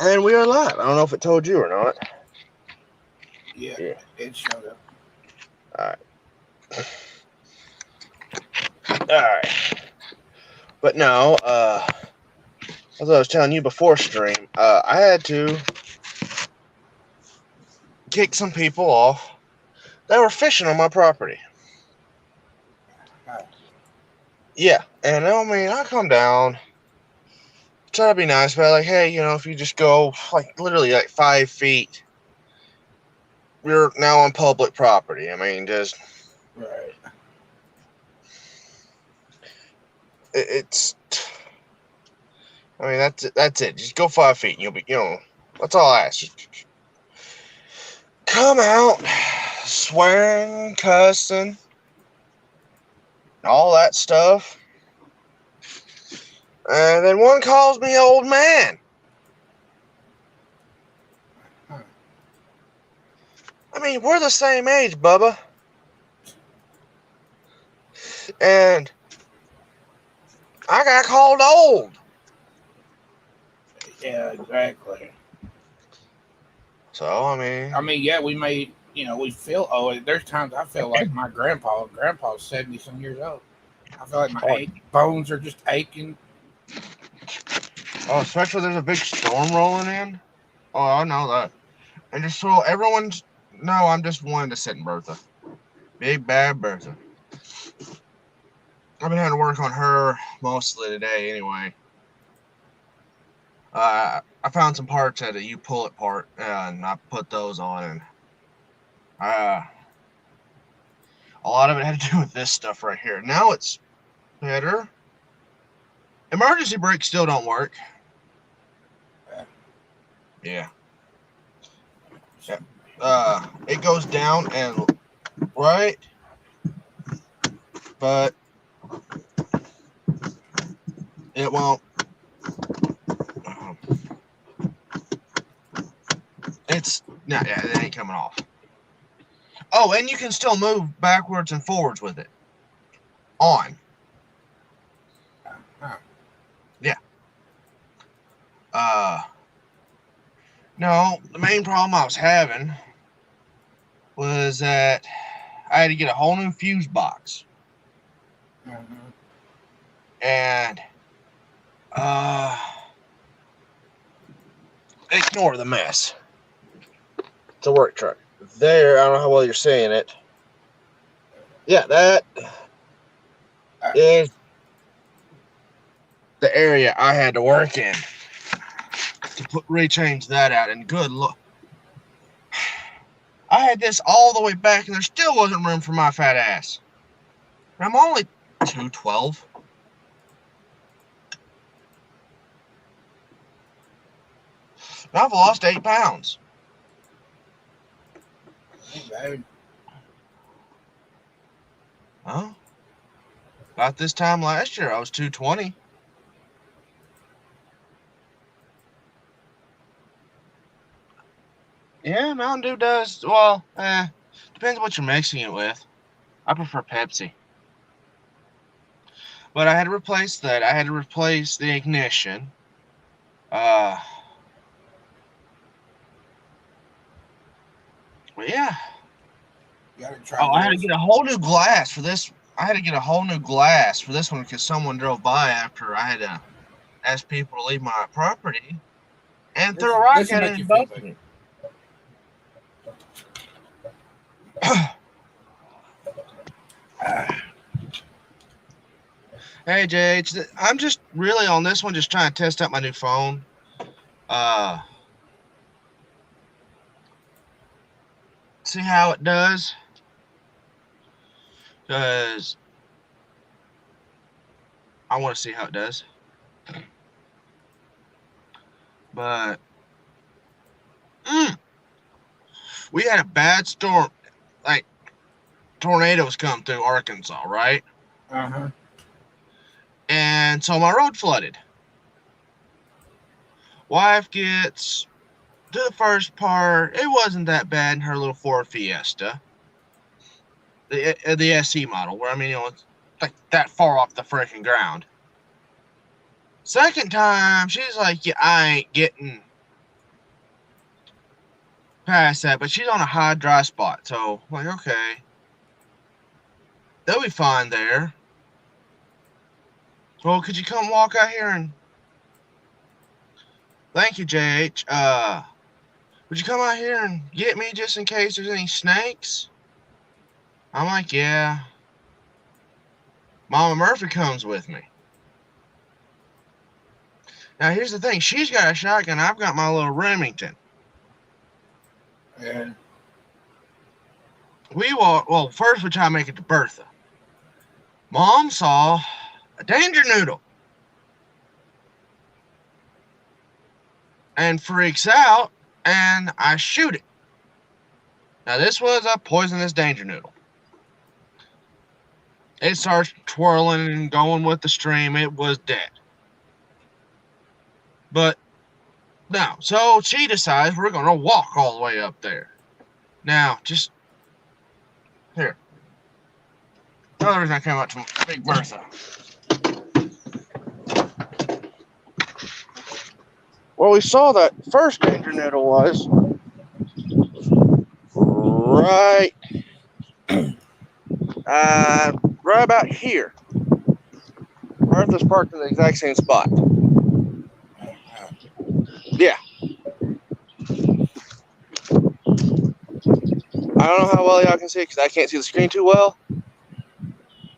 And we are live. I don't know if it told you or not. Yeah, Yeah. it showed up. All right. All right. But no, as I was telling you before stream, I had to kick some people off that were fishing on my property. Huh. Yeah. And I mean, I come down, try to be nice, but like, hey, if you just go like literally like 5 feet, you're now on public property. I mean, just Right. it's. I mean, that's it. Just go 5 feet, and you'll be, that's all I ask. Just come out, swearing, cussing, all that stuff. And then one calls me old man. Huh. I mean, we're the same age, Bubba. And I got called old. Yeah, exactly. So, I I mean, mean, yeah, we may, we feel. Oh, there's times I feel like my grandpa. Grandpa's 70 some years old. I feel like my oh, bones are just aching. especially there's a big storm rolling in. Oh, I know that. And just so everyone's, no, I'm just wanting to sit in Bertha. Big bad Bertha. I've been having to work on her mostly today anyway. I found some parts at a U pull it part, and I put those on, and uh, a lot of it had to do with this stuff right here. Now it's better. Emergency brakes still don't work. Uh, Yeah. Yeah. It goes down and right, but it won't. um, It's not. Yeah, it ain't coming off. Oh, and you can still move backwards and forwards with it on. huh. Yeah. Uh, no, the main problem I was having was that I had to get a whole new fuse box, Mhm. and uh, ignore the mess. It's a work truck. There, I don't know how well you're seeing it. Yeah, that Uh, is the area I had to work in to rechange that out. And good look, I had this all the way back, and there still wasn't room for my fat ass. And I'm only 212. And I've lost 8 pounds. ain't bad. Well, about this time last year, I was 220. Yeah, Mountain Dew does. Well, depends what you're mixing it with. I prefer Pepsi. But I had to replace that. I had to replace the ignition. Uh, but yeah. You gotta try Oh, I had to those. get a whole new glass for this. I had to get a whole new glass for this one because someone drove by after I had to ask people to leave my property and threw a rock This will at it make you and feel busted better. it. Hey, JH, I'm just really on this one, just trying to test out my new phone. Uh, See how it does. Because I want to see how it does. But we had a bad storm, like tornadoes come through Arkansas, right? Uh huh. And so my road flooded. Wife gets to the first part. It wasn't that bad in her little Ford Fiesta, the SE model, where I mean, it's like that far off the freaking ground. Second time, she's like, "Yeah, I ain't getting past that, but she's on a high, dry spot. So, like, okay. They'll be fine there. Well, could you come walk out here and... Thank you, JH. Would you come out here and get me just in case there's any snakes? I'm like, yeah. Mama Murphy comes with me. Now, here's the thing. She's got a shotgun. I've got my little Remington. Yeah. Well, first we try to make it to Bertha. Mom saw a danger noodle and freaks out, and I shoot it. Now, this was a poisonous danger noodle. It starts twirling and going with the stream. It was dead. But no, so she decides we're going to walk all the way up there. Now, just here. Another reason I came out to Big Bertha. Well, we saw that first danger noodle was right about here. Bertha's parked in the exact same spot. Yeah. I don't know how well y'all can see it because I can't see the screen too well.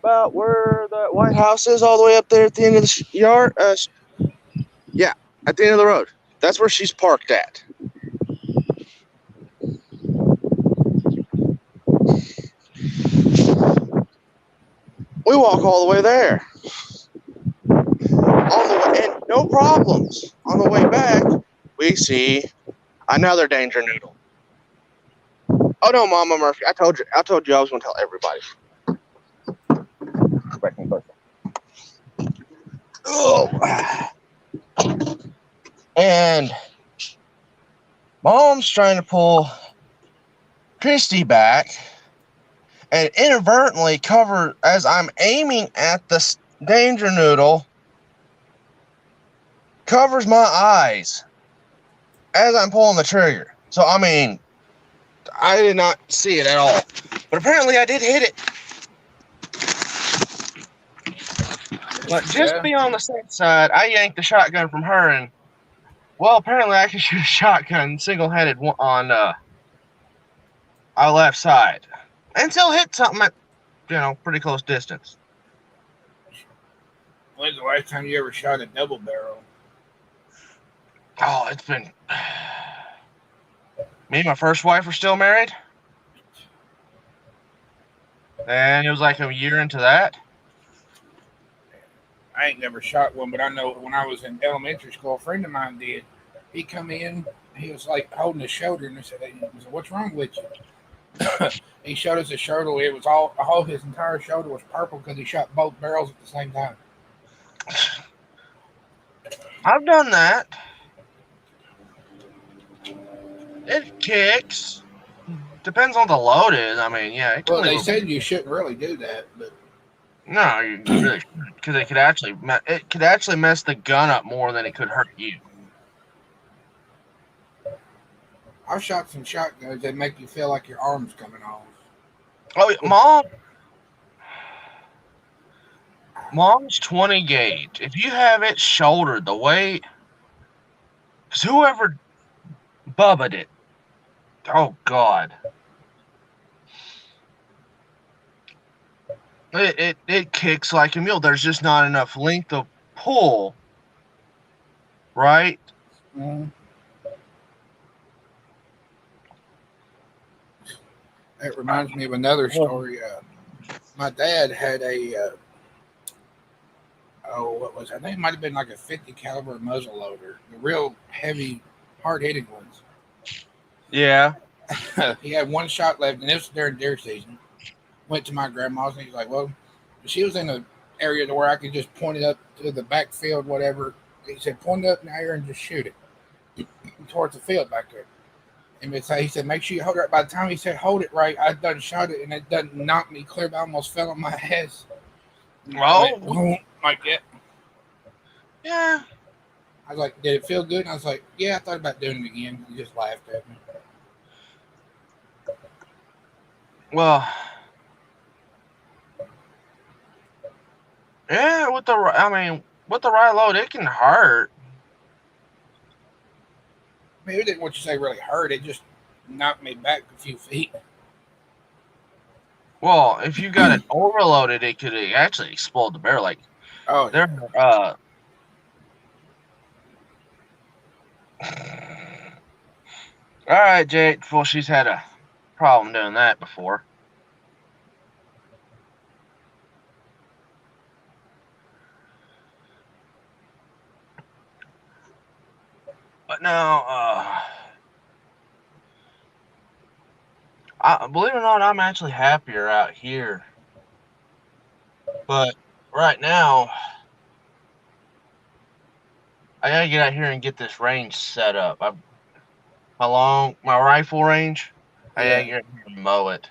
About where that White House is, all the way up there at the end of the yard. Yeah, at the end of the road. That's where she's parked at. We walk all the way there. On the way, and no problems. On the way back, we see another danger noodle. Oh no, Mama Murphy! I told you I was going to tell everybody. Oh, and Mom's trying to pull Christy back, and inadvertently cover as I'm aiming at the danger noodle. Covers my eyes as I'm pulling the trigger. So, I mean, I did not see it at all. But apparently I did hit it. But just to be on the safe side, I yanked the shotgun from her, and, well, apparently I can shoot a shotgun single-handed on our left side. And still hit something at, pretty close distance. When's the last time you ever shot a double barrel? Oh, it's been... Me and my first wife were still married. And it was like a year into that. I ain't never shot one, but I know when I was in elementary school, a friend of mine did. He come in, he was like holding his shoulder, and I said, "What's wrong with you?" He showed us his shoulder. It was all his entire shoulder was purple because he shot both barrels at the same time. I've done that. It kicks. Depends on the load is. I mean, yeah. Well, they said you shouldn't really do that, but no, you really shouldn't, because it could actually mess the gun up more than it could hurt you. I've shot some shotguns that make you feel like your arm's coming off. Oh, Mom's 20 gauge. If you have it shouldered the way, because whoever bubbaed it, oh God, it kicks like a mule. There's just not enough length of pull, right? Mm-hmm. That reminds me of another story. My dad had a what was it? I think it might have been like a 50 caliber muzzle loader, the real heavy, hard-hitting ones. Yeah. He had one shot left, and this was during deer season. Went to my grandma's, and he's like, "Well, she was in an area to where I could just point it up to the backfield, whatever." He said, "Point it up in the air and just shoot it towards the field back there." And he said, "Make sure you hold it right." By the time he said, "Hold it right," I done shot it, and it done knocked me clear. I almost fell on my ass. Well, like that. Yeah. I was like, "Did it feel good?" And I was like, "Yeah." I thought about doing it again. He just laughed at me. Well, yeah, with the right load, it can hurt. I mean, it didn't what you say really hurt. It just knocked me back a few feet. Well, if you got it overloaded, it could actually explode the barrel. Like Oh there, yeah. All right, Jake. Well, she's had a problem doing that before. But now, believe it or not, I'm actually happier out here. But right now, I gotta get out here and get this range set up. My rifle range. I gotta Yeah. get out here and mow it.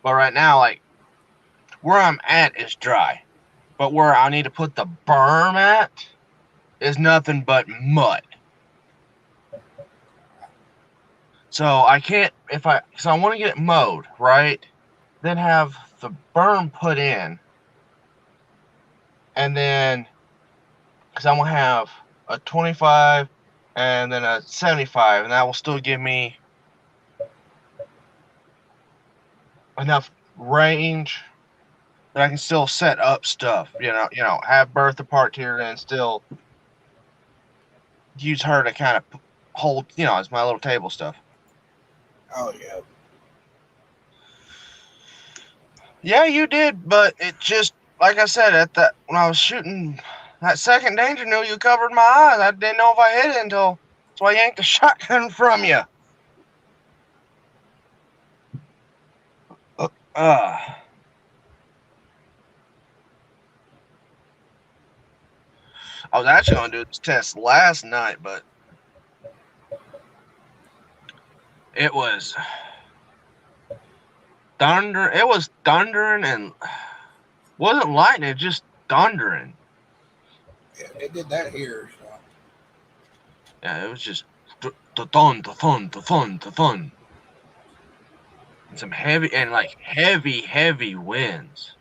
But right now, like where I'm at is dry. But where I need to put the berm at is nothing but mud. So I can't so I want to get it mowed, right? Then have the berm put in, and then because I'm gonna have a 25 and then a 75, and that will still give me enough range that I can still set up stuff. Have Bertha parked here and still use her to kind of hold, as my little table stuff. Oh yeah. Yeah, you did, but it just like I said when I was shooting that second danger needle, you covered my eyes. I didn't know if I hit it until so I yanked the shotgun from you. I was actually going to do this test last night, but it was thunder. It was thundering and wasn't lightning. It just thundering. Yeah, they did that here. So. Yeah, it was just the thun, the thun, the thun, the thun. And some heavy winds.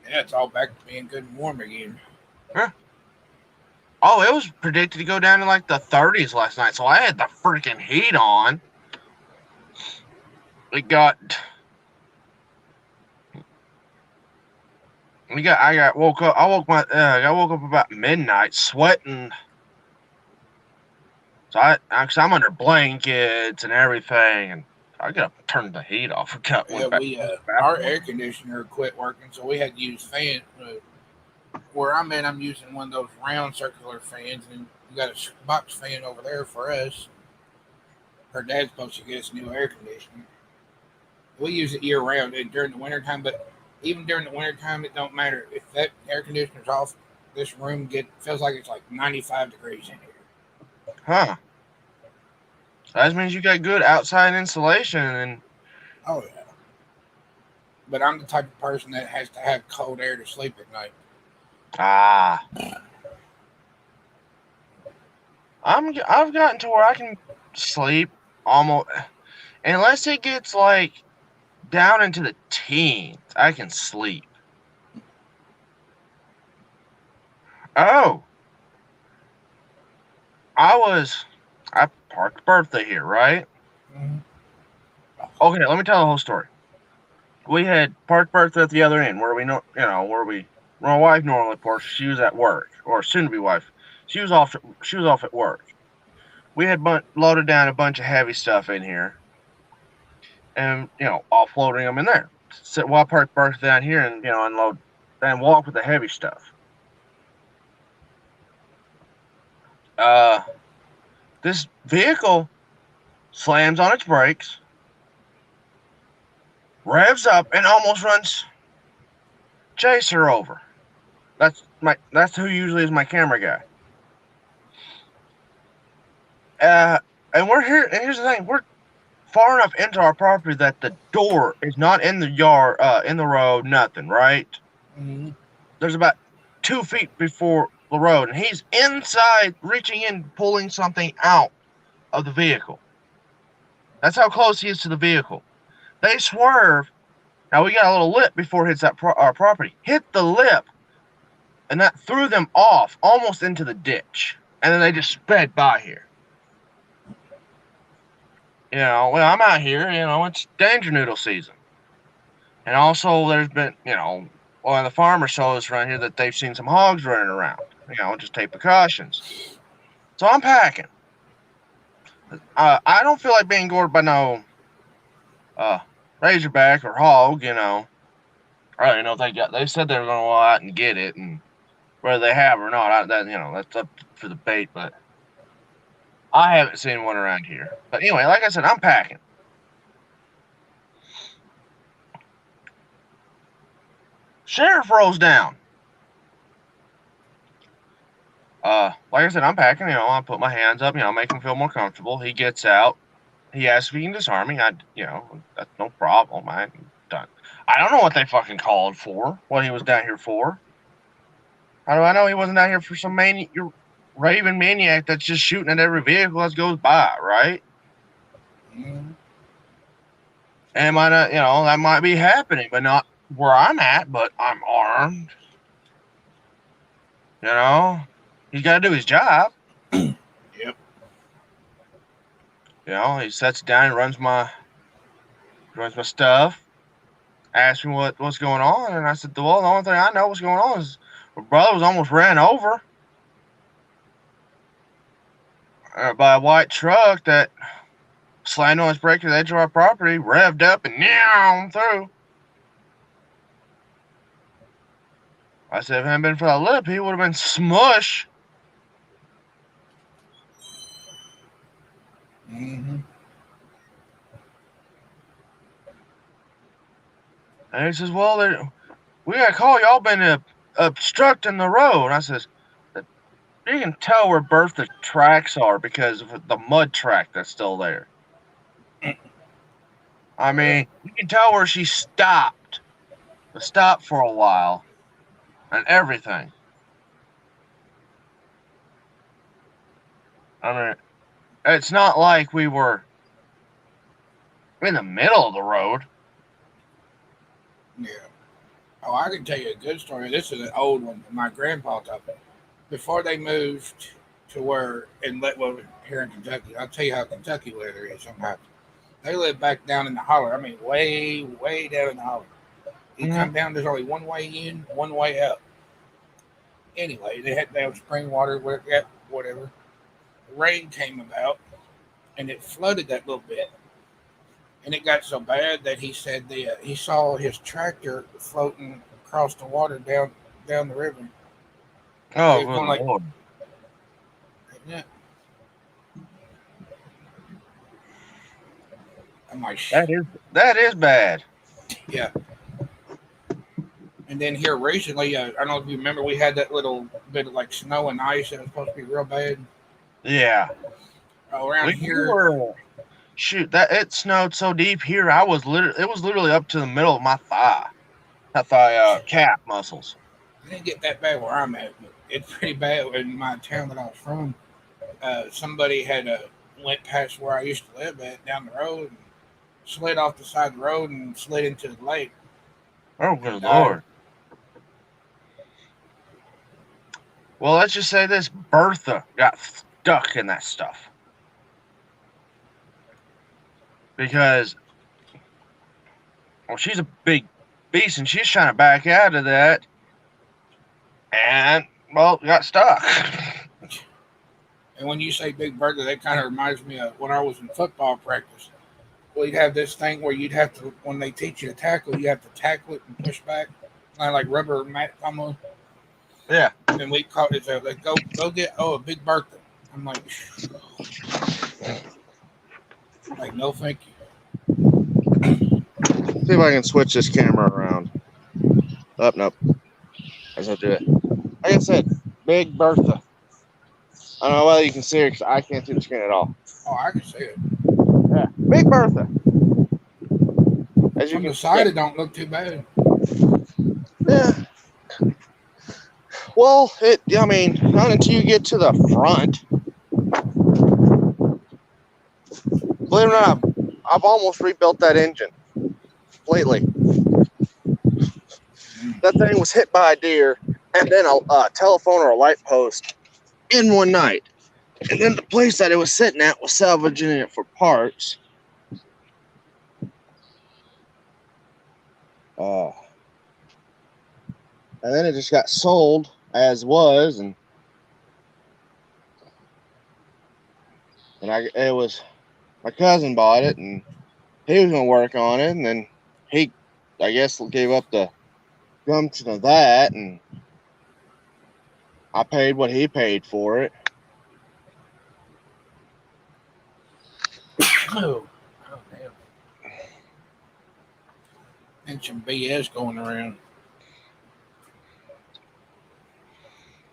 Yeah, it's all back to being good and warm again. Huh? Oh, it was predicted to go down to like the 30s last night, so I had the freaking heat on. I woke up. I woke up about midnight, sweating. So cause I'm under blankets and everything, and I gotta turn the heat off. Yeah, our air conditioner quit working, so we had to use fan. Where I'm at, I'm using one of those round circular fans, and you got a box fan over there for us. Her dad's supposed to get us new air conditioning. We use it year round and during the wintertime, but even during the wintertime, it don't matter. If that air conditioner's off, this room feels like it's like 95 degrees in here. Huh. That means you got good outside insulation and oh yeah. But I'm the type of person that has to have cold air to sleep at night. I've gotten to where I can sleep almost unless it gets like down into the teens, I can sleep. Oh. I parked Bertha here, right? Mm-hmm. Okay, let me tell the whole story. We had parked Bertha at the other end where my wife normally parks. She was at work, or soon to be wife. She was off at work. We had loaded down a bunch of heavy stuff in here, and offloading them in there. So while I parked Bertha down here and unload and walk with the heavy stuff. This vehicle slams on its brakes, revs up, and almost runs Chaser over. That's who usually is my camera guy. And we're here. And here's the thing: we're far enough into our property that the door is not in the yard, in the road, nothing. Right? Mm-hmm. There's about 2 feet before the road, and he's inside, reaching in, pulling something out of the vehicle. That's how close he is to the vehicle. They swerve. Now we got a little lip before it hits that our property. Hit the lip, and that threw them off almost into the ditch. And then they just sped by here. Well, I'm out here. It's danger noodle season, and also there's been, the farmer told us around here that they've seen some hogs running around. Just take precautions. So I'm packing. I don't feel like being gored by no razorback or hog, I don't know if they said they were going to go out and get it, and whether they have or not, that's up for debate, but I haven't seen one around here. But anyway, like I said, I'm packing. Sheriff rolls down. Like I said, I'm packing. I put my hands up. Make him feel more comfortable. He gets out. He asks if he can disarm me. That's no problem. I'm done. I don't know what they fucking called for. What he was down here for. How do I know he wasn't down here for some raving maniac that's just shooting at every vehicle that goes by, right? Mm-hmm. And might not, that might be happening, but not where I'm at. But I'm armed. He's got to do his job. Yep. He sits down and runs my stuff. Asked me what's going on, and I said, well, the only thing I know what's going on is my brother was almost ran over by a white truck that slammed on his brake at the edge of our property, revved up, and meow through. I said, if it hadn't been for that lip, he would have been smush. Mm-hmm. And he says, well, we got a call. Y'all been obstructing the road. And I says, you can tell where Bertha tracks are because of the mud track that's still there. I mean, you can tell where she stopped. Stopped for a while. And everything. I mean, it's not like we were in the middle of the road. Yeah. Oh, I can tell you a good story. This is an old one. My grandpa told me. Before they moved to here in Kentucky, I'll tell you how Kentucky weather is sometimes. They live back down in the holler. I mean, way, way down in the holler. You come down, there's only one way in, one way out. Anyway, they had spring water, whatever. The rain came about, and it flooded that little bit. And it got so bad that he said he saw his tractor floating across the water down the river. Oh, good Lord. Yeah. I'm like, that is bad. Yeah. And then here recently, I don't know if you remember, we had that little bit of like snow and ice that was supposed to be real bad. Yeah. Around here. Shoot, it snowed so deep here. It was literally up to the middle of my thigh. That thigh calf muscles. It didn't get that bad where I'm at, but it's pretty bad in my town that I was from. Somebody had went past where I used to live at down the road and slid off the side of the road and slid into the lake. Oh, good Lord. Well, let's just say this. Bertha got stuck in that stuff. Because, well, she's a big beast, and she's trying to back out of that. And, well, got stuck. And when you say Big Bertha, that kind of reminds me of when I was in football practice. We'd have this thing where you'd have to, when they teach you to tackle, you have to tackle it and push back. Kind of like rubber mat almost. Yeah. And we caught it, like, go get, a Big Bertha. I'm like, no, thank you. See if I can switch this camera around. Oh, nope. I just have to do it. Like I said, Big Bertha. I don't know whether you can see her because I can't see the screen at all. Oh, I can see it. Yeah, Big Bertha. As you can the side, it don't look too bad. Yeah. Well, not until you get to the front. Believe it or not, I've almost rebuilt that engine completely. That thing was hit by a deer and then a telephone or a light post in one night. And then the place that it was sitting at was salvaging it for parts. And then it just got sold as was, and it was my cousin bought it, and he was gonna work on it, and then he, I guess, gave up the gumption of that, and I paid what he paid for it. Oh, damn. And some BS going around.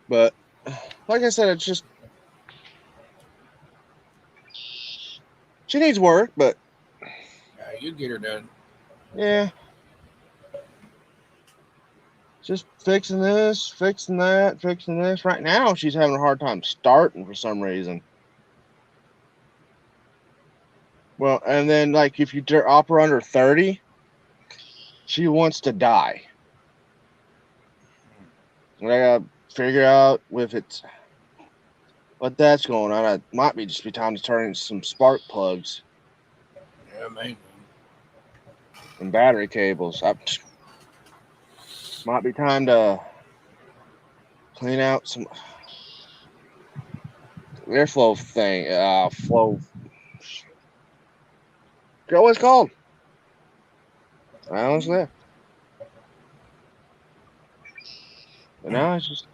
But like I said, it's just she needs work, but Yeah, you get her done. yeah. Just fixing this, fixing that, fixing this. Right now, she's having a hard time starting for some reason. Well, and then, like, if you drop her under 30, she wants to die. And I gotta figure out if it's what that's going on. It might be just be time to turn in some spark plugs Yeah, maybe. and battery cables. Might be time to clean out some airflow thing. Flow. Girl, what's it called? I honestly. But now it's just.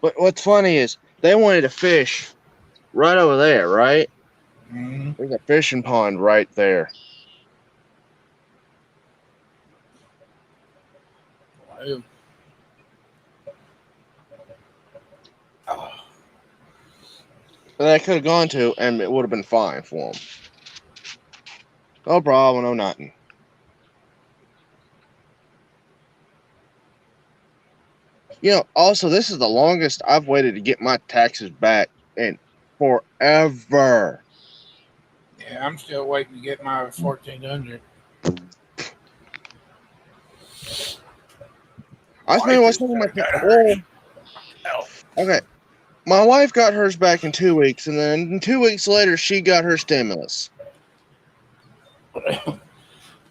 But what's funny is they wanted to fish right over there, right? Mm-hmm. There's a fishing pond right there. Well, oh, That I could have gone to, and it would have been fine for them. No problem, no nothing. You know, also, this is the longest I've waited to get my taxes back in forever. yeah, I'm still waiting to get my 1400. I was maybe watching my okay. My wife got hers back in 2 weeks, and then 2 weeks later, she got her stimulus.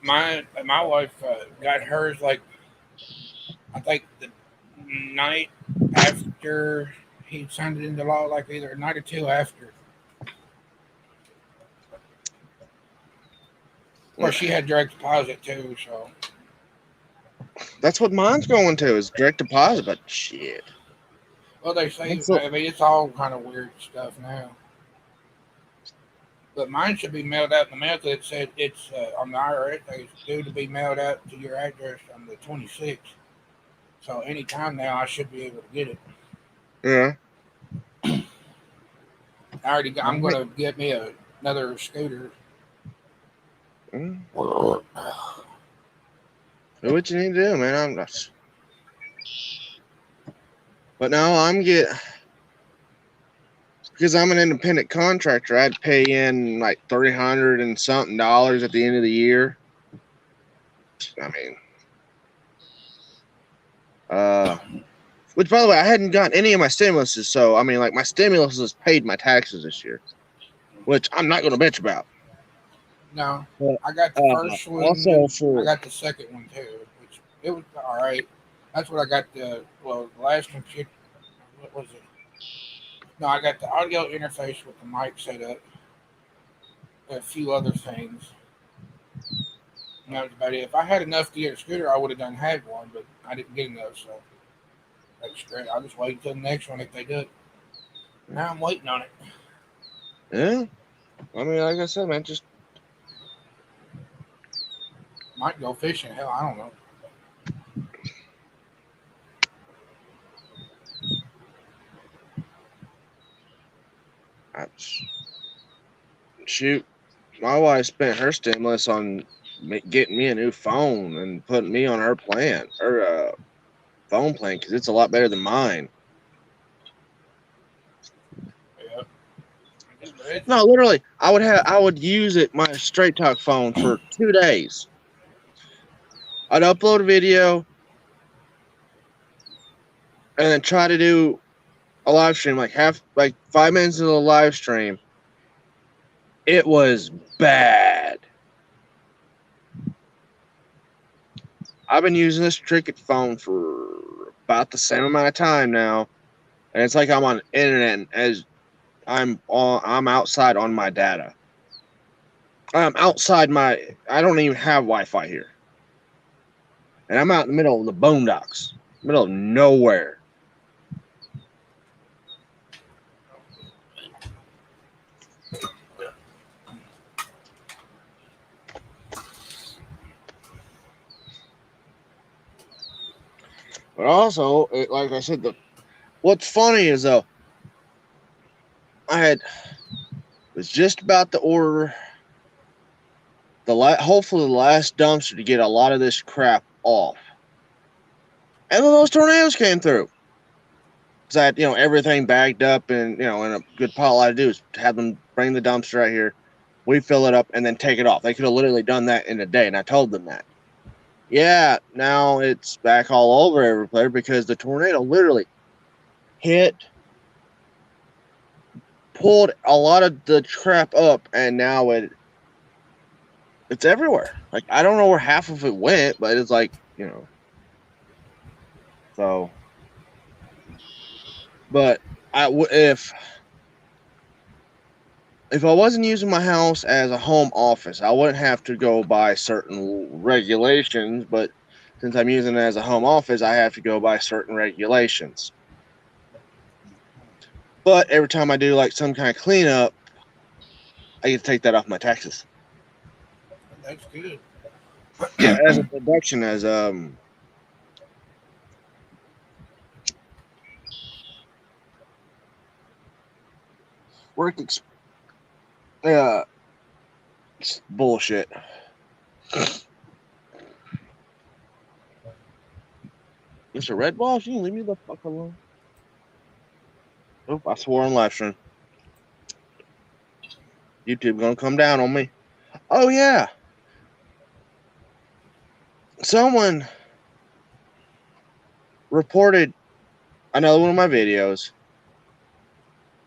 My wife got hers like I think the night after he signed it into law, like either a night or two after. Of course, she had direct deposit too, so That's what mine's going to is direct deposit, but shit. well they say That's a- I mean it's all kind of weird stuff now. But mine should be mailed out in the mail. It said it's on the IRS. It's due to be mailed out to your address on the 26th. So anytime now, I should be able to get it. Yeah. I'm going to get me another scooter. Mm. Do what you need to do, man. I'm not. But now because I'm an independent contractor. I had to pay in like $300 and something at the end of the year. I mean, which by the way, I hadn't gotten any of my stimuluses, so I mean, like my stimulus has paid my taxes this year, which I'm not going to bitch about. No, But, I got the first one. also I got the second one too, which it was all right. That's what I got. The last computer. What was it? No, I got the audio interface with the mic set up. A few other things. And that was about it. If I had enough to get a scooter, I would have had one, but I didn't get enough, so that's great. I'll just wait until the next one if they do it. Now I'm waiting on it. Yeah, I mean, like I said, man, just Might go fishing. Hell, I don't know. shoot. My wife spent her stimulus on getting me a new phone and putting me on her plan, her phone plan, because it's a lot better than mine. Yeah. No, literally, I would use it my Straight Talk phone for 2 days. I'd upload a video and then try to do a live stream, like 5 minutes of the live stream. It was bad. I've been using this Cricket phone for about the same amount of time now, and it's like I'm on internet as I'm outside on my data. I'm outside I don't even have Wi-Fi here. And I'm out in the middle of the boondocks, middle of nowhere. But also, like I said, what's funny is though, was just about to order hopefully the last dumpster to get a lot of this crap off, and then those tornadoes came through. So I had, everything bagged up and, in a good pile. All I do is have them bring the dumpster right here. We fill it up and then take it off. They could have literally done that in a day, and I told them that. Yeah, now it's back all over everywhere because the tornado literally pulled a lot of the crap up, and now it's everywhere. Like, I don't know where half of it went, but it's like, so. But if I wasn't using my house as a home office, I wouldn't have to go by certain regulations. But since I'm using it as a home office, I have to go by certain regulations. But every time I do like some kind of cleanup, I get to take that off my taxes. That's good. Yeah, as a deduction, as it's bullshit. Mr. Red Balls, you can leave me the fuck alone. Oh, I swore on live stream. YouTube gonna come down on me. Oh yeah. Someone reported another one of my videos.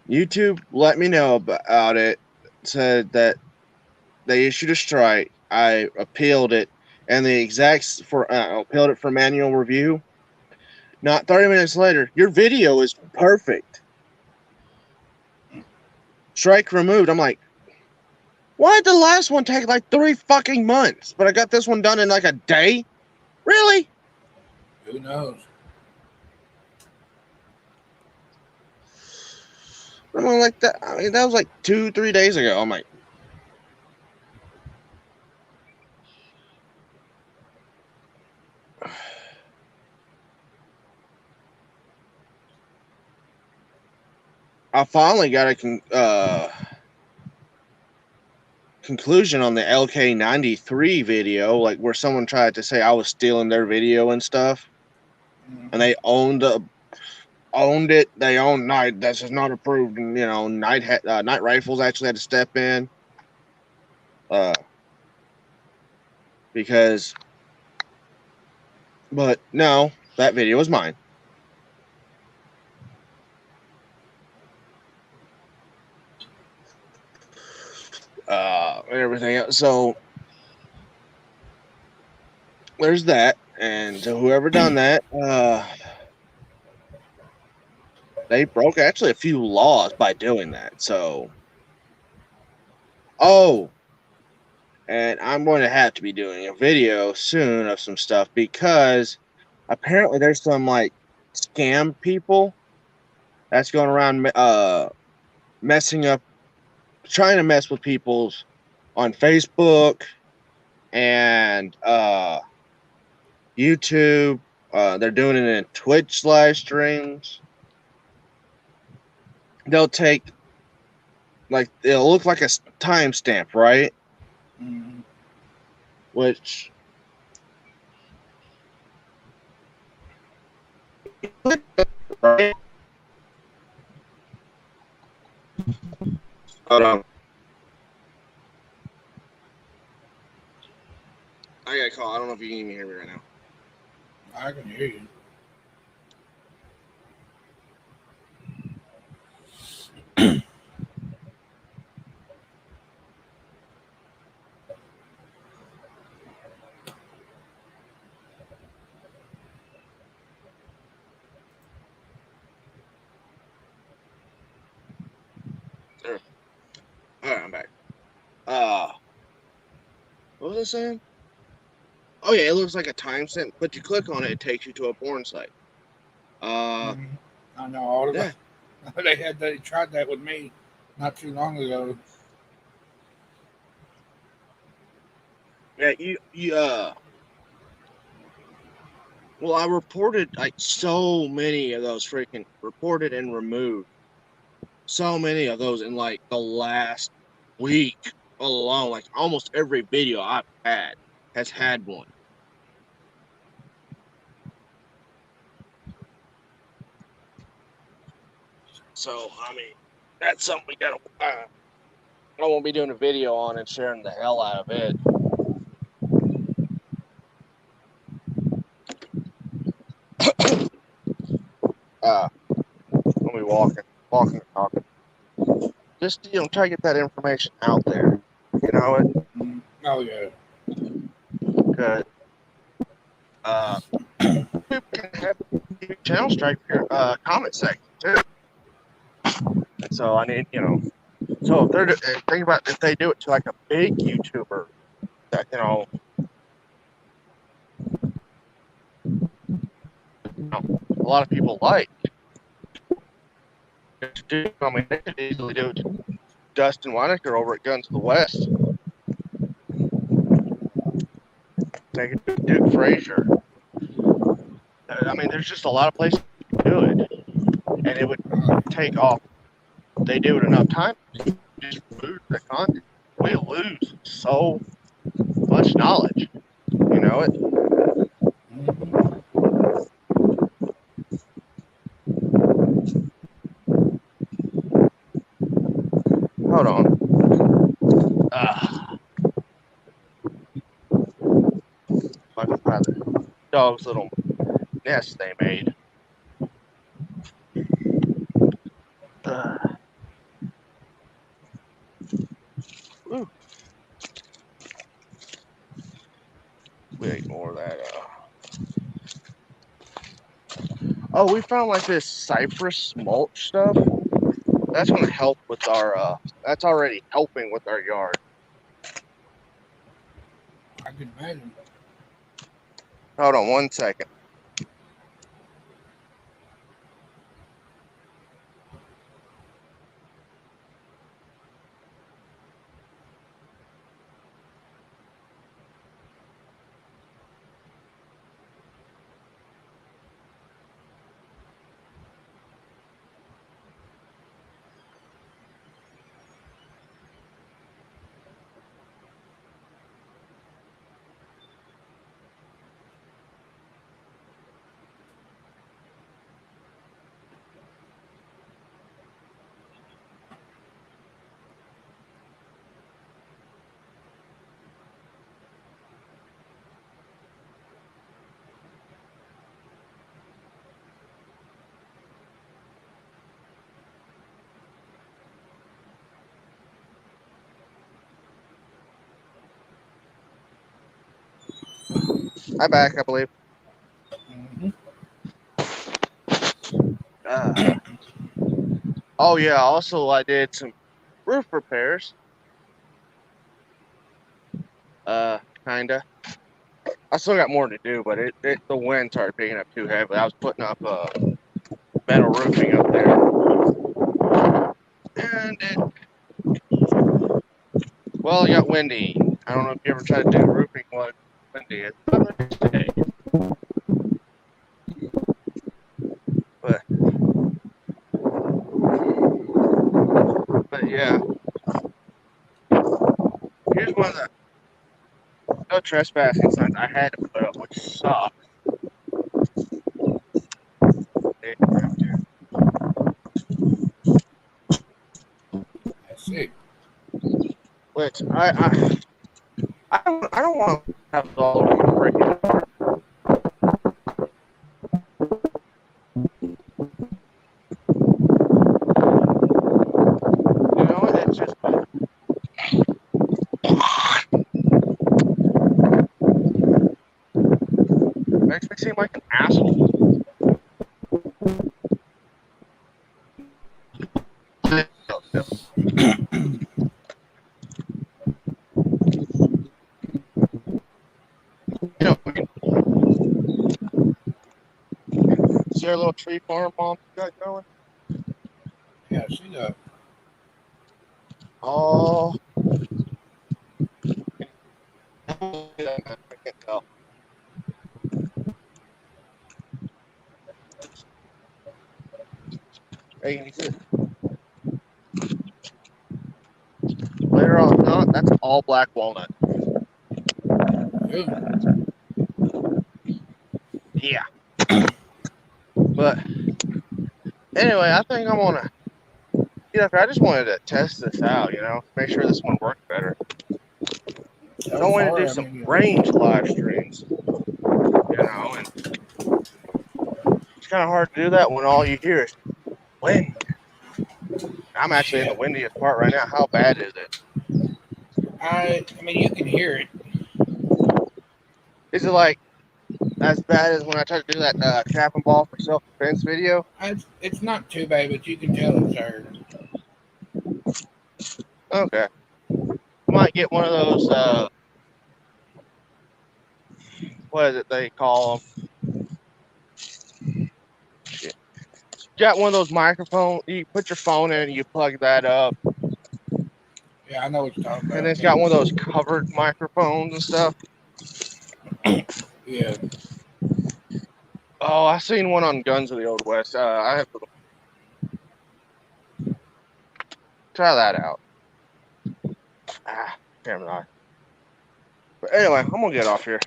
YouTube let me know about it. Said that they issued a strike. I appealed it, and the execs appealed it for manual review. Not 30 minutes later, your video is perfect. Strike removed. I'm like, why did the last one take like 3 fucking months? But I got this one done in like a day? Really? Who knows? I'm like that. I mean, that was like 2-3 days ago. I'm like, I finally got a conclusion on the LK93 video, like where someone tried to say I was stealing their video and stuff, and they owned it. They owned Night. That's just not approved. And Night Rifles actually had to step in, because. But no, that video was mine. And everything else. So there's that, and to whoever done that, they broke actually a few laws by doing that. So, and I'm going to have to be doing a video soon of some stuff because apparently there's some like scam people that's going around messing up, trying to mess with people's on Facebook and YouTube. They're doing it in Twitch live streams. They'll take, like, it'll look like a timestamp, right? Mm-hmm. Which, right? Hold on. I got a call. I don't know if you can even hear me right now. I can hear you. There. All right, I'm back. What was I saying? Oh yeah, it looks like a timestamp, but you click on it, it takes you to a porn site. Mhm. I know all of Yeah. it. They tried that with me not too long ago. Yeah, well, I reported like so many of those freaking reported and removed. So many of those in like the last week alone. Like almost every video I've had has had one. So I mean, that's something we gotta. I won't be doing a video on and sharing the hell out of it. When we walking and talking. Just try to get that information out there. You know it. Oh yeah. Good. People can have TV channel strike for your comment section too. So I need, so if they're think about if they do it to like a big YouTuber that a lot of people like to do. I mean, they could easily do it to Dustin Weinecker over at Guns of the West. They could do Duke Frazier. I mean, there's just a lot of places to do it, and it would take off. They do it enough times, just lose the content. We lose so much knowledge. You know it. Hold on. My dog's little nest they made. Ooh. We ignore that. Oh, we found like this cypress mulch stuff. That's going to help with our. That's already helping with our yard. I can imagine. Hold on 1 second. I'm back, I believe. Oh yeah. Also, I did some roof repairs. Kinda. I still got more to do, but the wind started picking up too heavy. I was putting up metal roofing up there, and it got windy. I don't know if you ever tried to do roofing when it's windy. It's not today, but yeah. Here's one of the no trespassing signs I had to put up, which sucks. That's it. I don't want to have it all over my freaking car. You know, it's just makes me seem like an asshole. You know, is there a little tree farm mom you got going? Yeah, she does. Oh, I can't tell. Hey, can you see it? Later on, no, that's all black walnut. Ooh. Yeah. But anyway, I think I'm gonna get up here. I just wanted to test this out, you know, make sure this one worked better. I don't want to do some range live streams, you know, and it's kind of hard to do that when all you hear is wind. I'm actually in the windiest part right now. How bad is it? I mean, you can hear it. Is it like as bad as when I tried to do that cap and ball for self-defense video? It's not too bad, but you can tell it's heard. Okay. I might get one of those, what is it they call them? Shit. Got one of those microphones, you put your phone in and you plug that up. Yeah, I know what you're talking about. And it's got one of those covered microphones and stuff. Yeah. Oh, I seen one on Guns of the Old West. I have to try that out. Damn it. But anyway, I'm gonna get off here.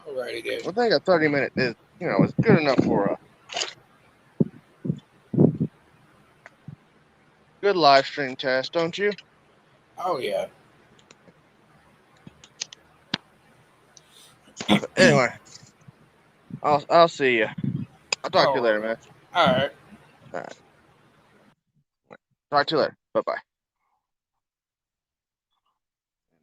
Alrighty, dude. I think a 30-minute is, you know, is good enough for a good live stream test, don't you? Oh yeah. But anyway, I'll see you. I'll talk to you later, man. All right. Talk to you later. Bye bye.